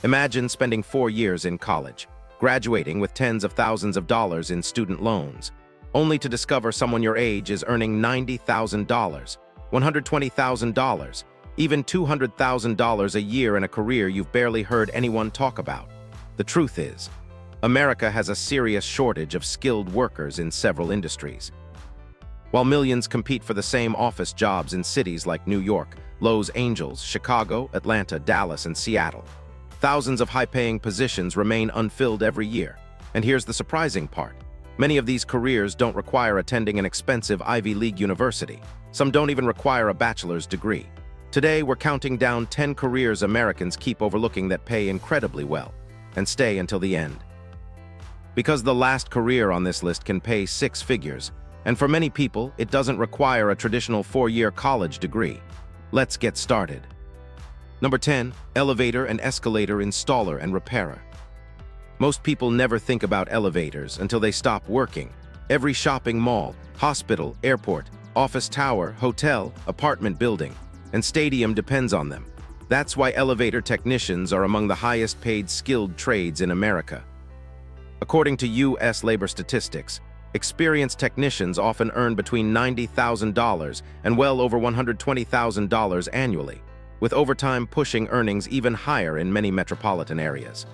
Imagine spending 4 years in college, graduating with tens of thousands of dollars in student loans, only to discover someone your age is earning $90,000, $120,000, even $200,000 a year in a career you've barely heard anyone talk about. The truth is, America has a serious shortage of skilled workers in several industries. While millions compete for the same office jobs in cities like New York, Los Angeles, Chicago, Atlanta, Dallas, and Seattle, thousands of high-paying positions remain unfilled every year. And here's the surprising part. Many of these careers don't require attending an expensive Ivy League university. Some don't even require a bachelor's degree. Today, we're counting down 10 careers Americans keep overlooking that pay incredibly well and stay until the end. Because the last career on this list can pay 6 figures, and for many people, it doesn't require a traditional 4-year college degree. Let's get started. Number 10, elevator and escalator installer and repairer. Most people never think about elevators until they stop working. Every shopping mall, hospital, airport, office tower, hotel, apartment building, and stadium depends on them. That's why elevator technicians are among the highest paid skilled trades in America. According to U.S. labor statistics, experienced technicians often earn between $90,000 and well over $120,000 annually, with overtime pushing earnings even higher in many metropolitan areas.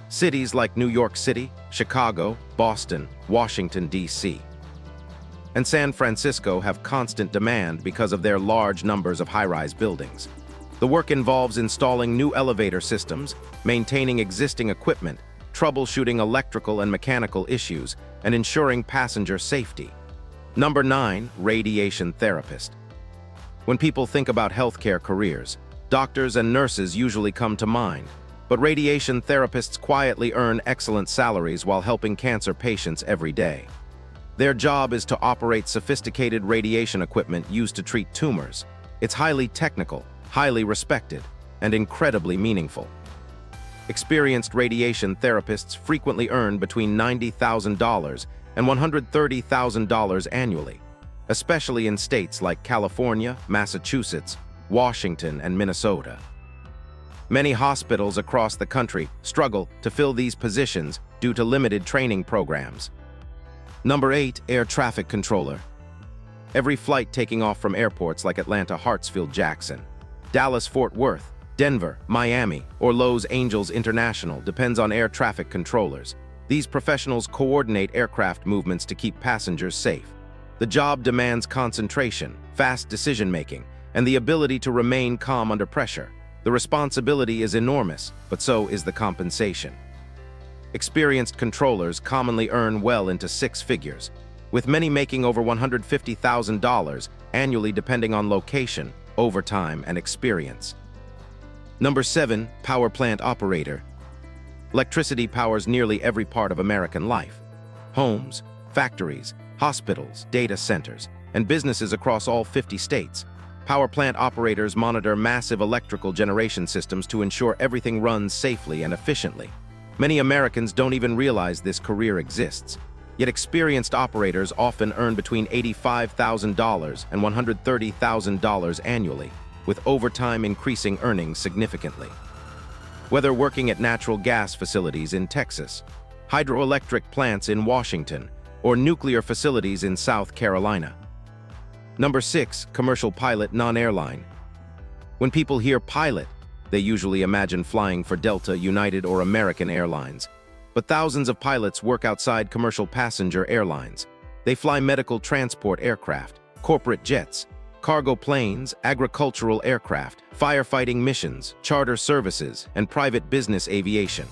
Cities like New York City, Chicago, Boston, Washington, D.C., and San Francisco have constant demand because of their large numbers of high-rise buildings. The work involves installing new elevator systems, maintaining existing equipment, troubleshooting electrical and mechanical issues, and ensuring passenger safety. Number 9, radiation therapist. When people think about healthcare careers, doctors and nurses usually come to mind, but radiation therapists quietly earn excellent salaries while helping cancer patients every day. Their job is to operate sophisticated radiation equipment used to treat tumors. It's highly technical, highly respected, and incredibly meaningful. Experienced radiation therapists frequently earn between $90,000 and $130,000 annually, especially in states like California, Massachusetts, Washington, and Minnesota. Many hospitals across the country struggle to fill these positions due to limited training programs. Number 8, air traffic controller. Every flight taking off from airports like Atlanta Hartsfield-Jackson, Dallas-Fort Worth, Denver, Miami, or Los Angeles International depends on air traffic controllers. These professionals coordinate aircraft movements to keep passengers safe. The job demands concentration, fast decision-making, and the ability to remain calm under pressure. The responsibility is enormous, but so is the compensation. Experienced controllers commonly earn well into 6 figures, with many making over $150,000 annually depending on location, overtime, and experience. Number 7, power plant operator. Electricity powers nearly every part of American life. Homes, factories, hospitals, data centers, and businesses across all 50 states. Power plant operators monitor massive electrical generation systems to ensure everything runs safely and efficiently. Many Americans don't even realize this career exists, yet experienced operators often earn between $85,000 and $130,000 annually, with overtime increasing earnings significantly. Whether working at natural gas facilities in Texas, hydroelectric plants in Washington, or nuclear facilities in South Carolina. Number 6, commercial pilot non-airline. When people hear pilot, they usually imagine flying for Delta, United, or American Airlines. But thousands of pilots work outside commercial passenger airlines. They fly medical transport aircraft, corporate jets, cargo planes, agricultural aircraft, firefighting missions, charter services, and private business aviation.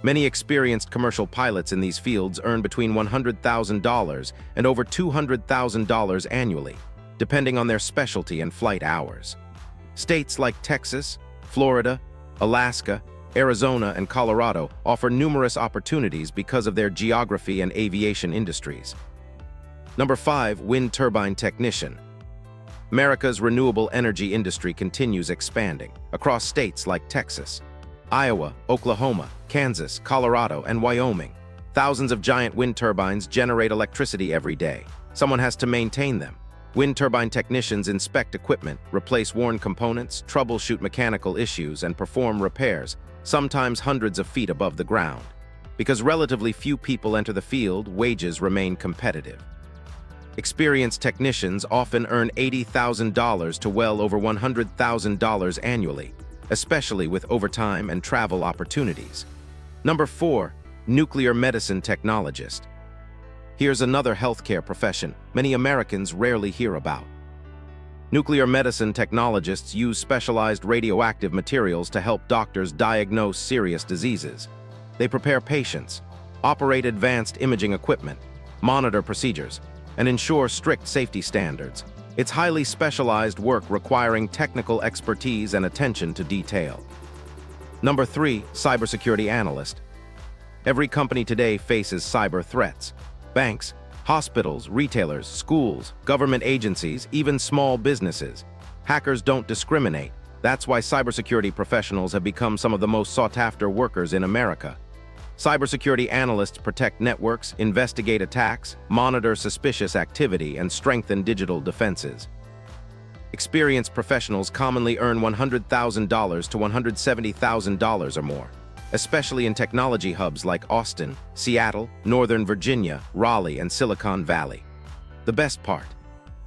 Many experienced commercial pilots in these fields earn between $100,000 and over $200,000 annually, depending on their specialty and flight hours. States like Texas, Florida, Alaska, Arizona, and Colorado offer numerous opportunities because of their geography and aviation industries. Number 5, wind turbine technician. America's renewable energy industry continues expanding across states like Texas, Iowa, Oklahoma, Kansas, Colorado, and Wyoming. Thousands of giant wind turbines generate electricity every day. Someone has to maintain them. Wind turbine technicians inspect equipment, replace worn components, troubleshoot mechanical issues, and perform repairs, sometimes hundreds of feet above the ground. Because relatively few people enter the field, wages remain competitive. Experienced technicians often earn $80,000 to well over $100,000 annually, especially with overtime and travel opportunities. Number 4, nuclear medicine technologist. Here's another healthcare profession many Americans rarely hear about. Nuclear medicine technologists use specialized radioactive materials to help doctors diagnose serious diseases. They prepare patients, operate advanced imaging equipment, monitor procedures, and ensure strict safety standards. It's highly specialized work requiring technical expertise and attention to detail. Number 3, cybersecurity analyst. Every company today faces cyber threats. Banks, hospitals, retailers, schools, government agencies, even small businesses. Hackers don't discriminate. That's why cybersecurity professionals have become some of the most sought-after workers in America. Cybersecurity analysts protect networks, investigate attacks, monitor suspicious activity, and strengthen digital defenses. Experienced professionals commonly earn $100,000 to $170,000 or more, especially in technology hubs like Austin, Seattle, Northern Virginia, Raleigh, and Silicon Valley. The best part: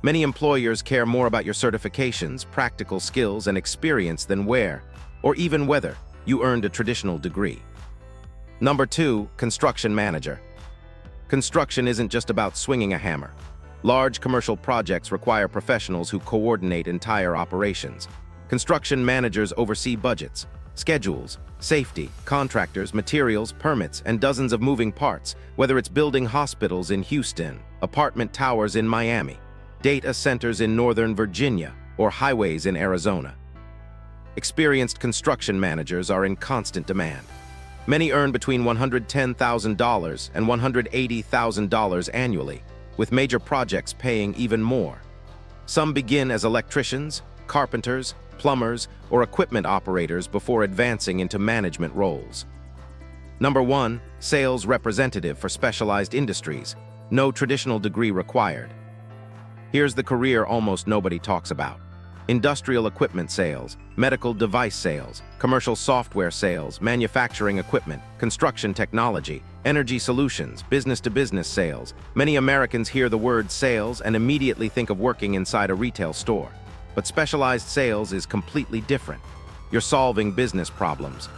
many employers care more about your certifications, practical skills, and experience than where, or even whether, you earned a traditional degree. Number 2, construction manager. Construction isn't just about swinging a hammer. Large commercial projects require professionals who coordinate entire operations. Construction managers oversee budgets, schedules, safety, contractors, materials, permits, and dozens of moving parts, whether it's building hospitals in Houston, apartment towers in Miami, data centers in Northern Virginia, or highways in Arizona. Experienced construction managers are in constant demand. Many earn between $110,000 and $180,000 annually, with major projects paying even more. Some begin as electricians, carpenters, plumbers, or equipment operators before advancing into management roles. Number 1, sales representative for specialized industries. No traditional degree required. Here's the career almost nobody talks about. Industrial equipment sales, medical device sales, commercial software sales, manufacturing equipment, construction technology, energy solutions, business-to-business sales. Many Americans hear the word sales and immediately think of working inside a retail store. But specialized sales is completely different. You're solving business problems,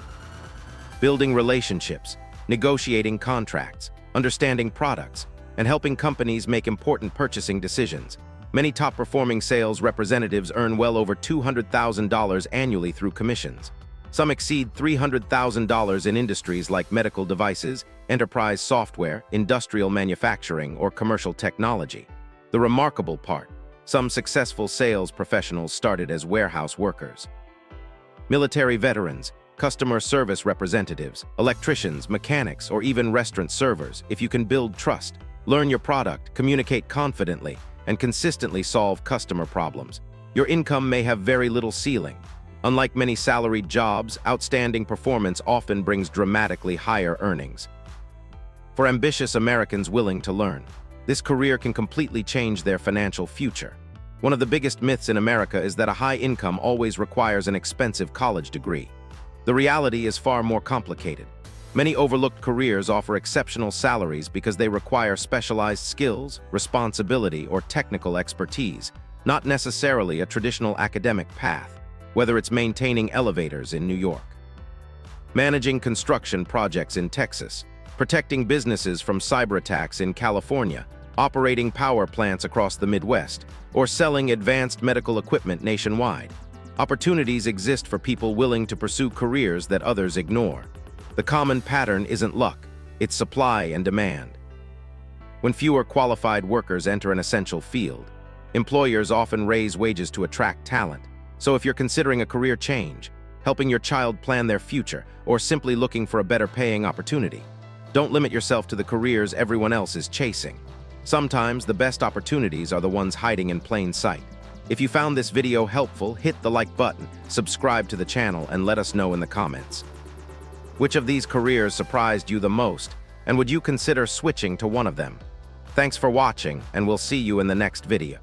building relationships, negotiating contracts, understanding products, and helping companies make important purchasing decisions. Many top-performing sales representatives earn well over $200,000 annually through commissions. Some exceed $300,000 in industries like medical devices, enterprise software, industrial manufacturing, or commercial technology. The remarkable part: some successful sales professionals started as warehouse workers. Military veterans, customer service representatives, electricians, mechanics, or even restaurant servers. If you can build trust, learn your product, communicate confidently, and consistently solve customer problems, your income may have very little ceiling. Unlike many salaried jobs, outstanding performance often brings dramatically higher earnings. For ambitious Americans willing to learn, this career can completely change their financial future. One of the biggest myths in America is that a high income always requires an expensive college degree. The reality is far more complicated. Many overlooked careers offer exceptional salaries because they require specialized skills, responsibility, or technical expertise, not necessarily a traditional academic path, whether it's maintaining elevators in New York, managing construction projects in Texas, protecting businesses from cyber attacks in California, operating power plants across the Midwest, or selling advanced medical equipment nationwide. Opportunities exist for people willing to pursue careers that others ignore. The common pattern isn't luck, it's supply and demand. When fewer qualified workers enter an essential field, employers often raise wages to attract talent. So if you're considering a career change, helping your child plan their future, or simply looking for a better paying opportunity, don't limit yourself to the careers everyone else is chasing. Sometimes the best opportunities are the ones hiding in plain sight. If you found this video helpful, hit the like button, subscribe to the channel, and let us know in the comments. Which of these careers surprised you the most, and would you consider switching to one of them? Thanks for watching, and we'll see you in the next video.